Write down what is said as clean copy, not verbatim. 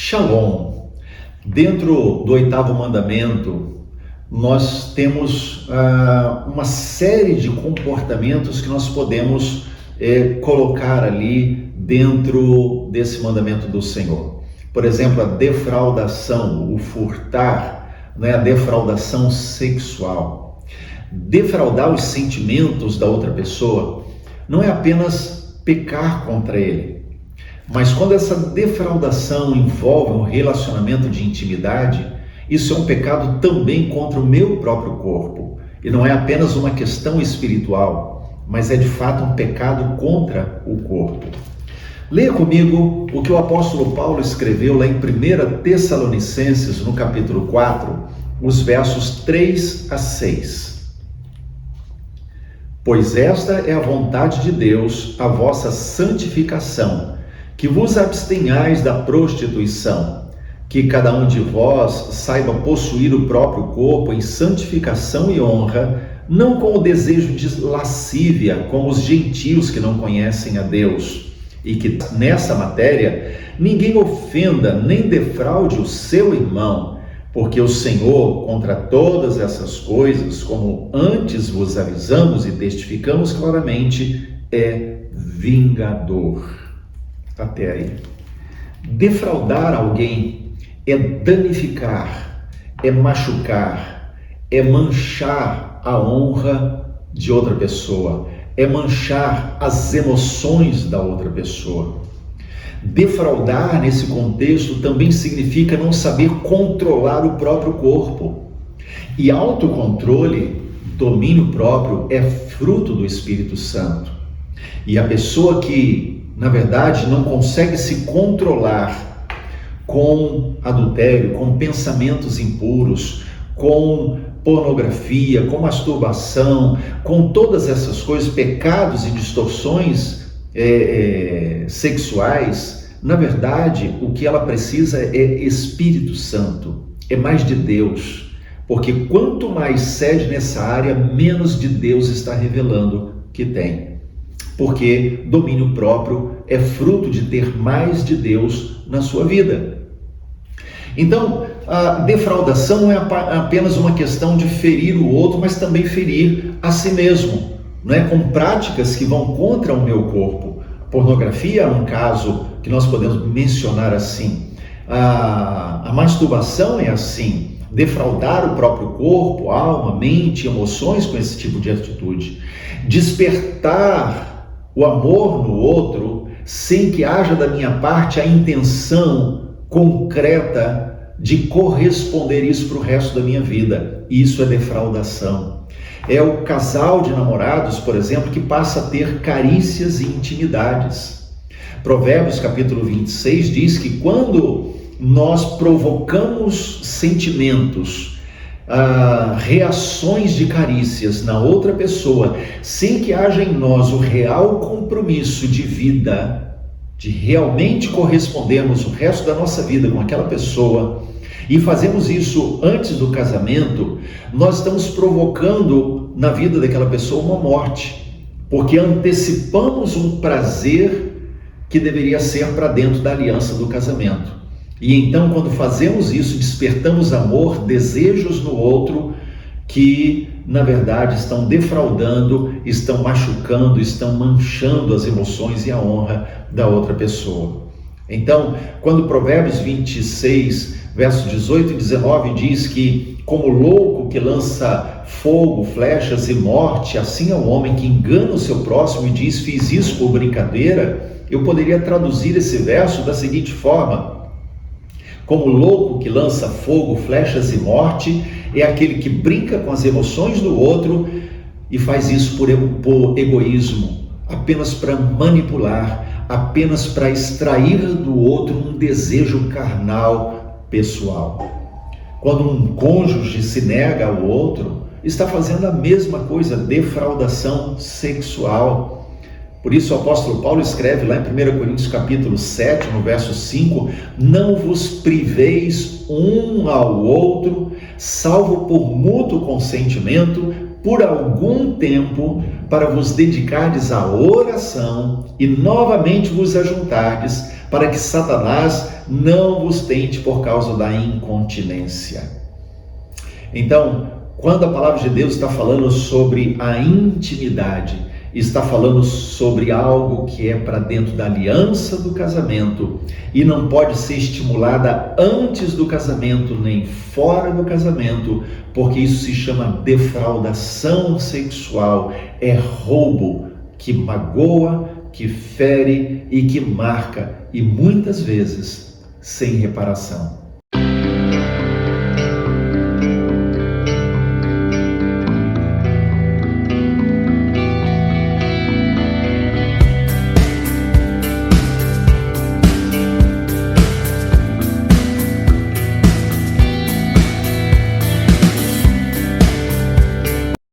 Shalom. Dentro do oitavo mandamento, nós temos uma série de comportamentos que nós podemos colocar ali dentro desse mandamento do Senhor. Por exemplo, a defraudação, o furtar, a defraudação sexual. Defraudar os sentimentos da outra pessoa não é apenas pecar contra ele, mas quando essa defraudação envolve um relacionamento de intimidade, isso é um pecado também contra o meu próprio corpo. E não é apenas uma questão espiritual, mas é de fato um pecado contra o corpo. Leia comigo o que o apóstolo Paulo escreveu lá em 1 Tessalonicenses, no capítulo 4, os versos 3 a 6. Pois esta é a vontade de Deus, a vossa santificação, que vos abstenhais da prostituição, que cada um de vós saiba possuir o próprio corpo em santificação e honra, não com o desejo de lascívia, como os gentios que não conhecem a Deus, e que nessa matéria ninguém ofenda nem defraude o seu irmão, porque o Senhor, contra todas essas coisas, como antes vos avisamos e testificamos claramente, é vingador. Até aí. Defraudar alguém é danificar, é machucar, é manchar a honra de outra pessoa, é manchar as emoções da outra pessoa. Defraudar nesse contexto também significa não saber controlar o próprio corpo. E autocontrole, domínio próprio, é fruto do Espírito Santo. E a pessoa que na verdade, não consegue se controlar com adultério, com pensamentos impuros, com pornografia, com masturbação, com todas essas coisas, pecados e distorções sexuais. Na verdade, o que ela precisa é Espírito Santo, é mais de Deus, porque quanto mais cede nessa área, menos de Deus está revelando que tem. Porque domínio próprio é fruto de ter mais de Deus na sua vida. Então, a defraudação não é apenas uma questão de ferir o outro, mas também ferir a si mesmo, com práticas que vão contra o meu corpo. A pornografia é um caso que nós podemos mencionar assim. A masturbação é assim. Defraudar o próprio corpo, alma, mente, emoções com esse tipo de atitude. Despertar o amor no outro, sem que haja da minha parte a intenção concreta de corresponder isso para o resto da minha vida. Isso é defraudação. É o casal de namorados, por exemplo, que passa a ter carícias e intimidades. Provérbios capítulo 26 diz que quando nós provocamos sentimentos, reações de carícias na outra pessoa, sem que haja em nós o real compromisso de vida, de realmente correspondermos o resto da nossa vida com aquela pessoa, e fazemos isso antes do casamento, nós estamos provocando na vida daquela pessoa uma morte, porque antecipamos um prazer que deveria ser para dentro da aliança do casamento. E então, quando fazemos isso, despertamos amor, desejos no outro que, na verdade, estão defraudando, estão machucando, estão manchando as emoções e a honra da outra pessoa. Então, quando Provérbios 26, versos 18 e 19 diz que, como louco que lança fogo, flechas e morte, assim é o homem que engana o seu próximo e diz, fiz isso por brincadeira, eu poderia traduzir esse verso da seguinte forma: como louco que lança fogo, flechas e morte, é aquele que brinca com as emoções do outro e faz isso por egoísmo, apenas para manipular, apenas para extrair do outro um desejo carnal pessoal. Quando um cônjuge se nega ao outro, está fazendo a mesma coisa, defraudação sexual. Por isso o apóstolo Paulo escreve lá em 1 Coríntios capítulo 7, no verso 5, não vos priveis um ao outro, salvo por mútuo consentimento, por algum tempo para vos dedicardes à oração e novamente vos ajuntardes, para que Satanás não vos tente por causa da incontinência. Então, quando a palavra de Deus está falando sobre a intimidade, está falando sobre algo que é para dentro da aliança do casamento e não pode ser estimulada antes do casamento nem fora do casamento, porque isso se chama defraudação sexual, é roubo que magoa, que fere e que marca, e muitas vezes sem reparação.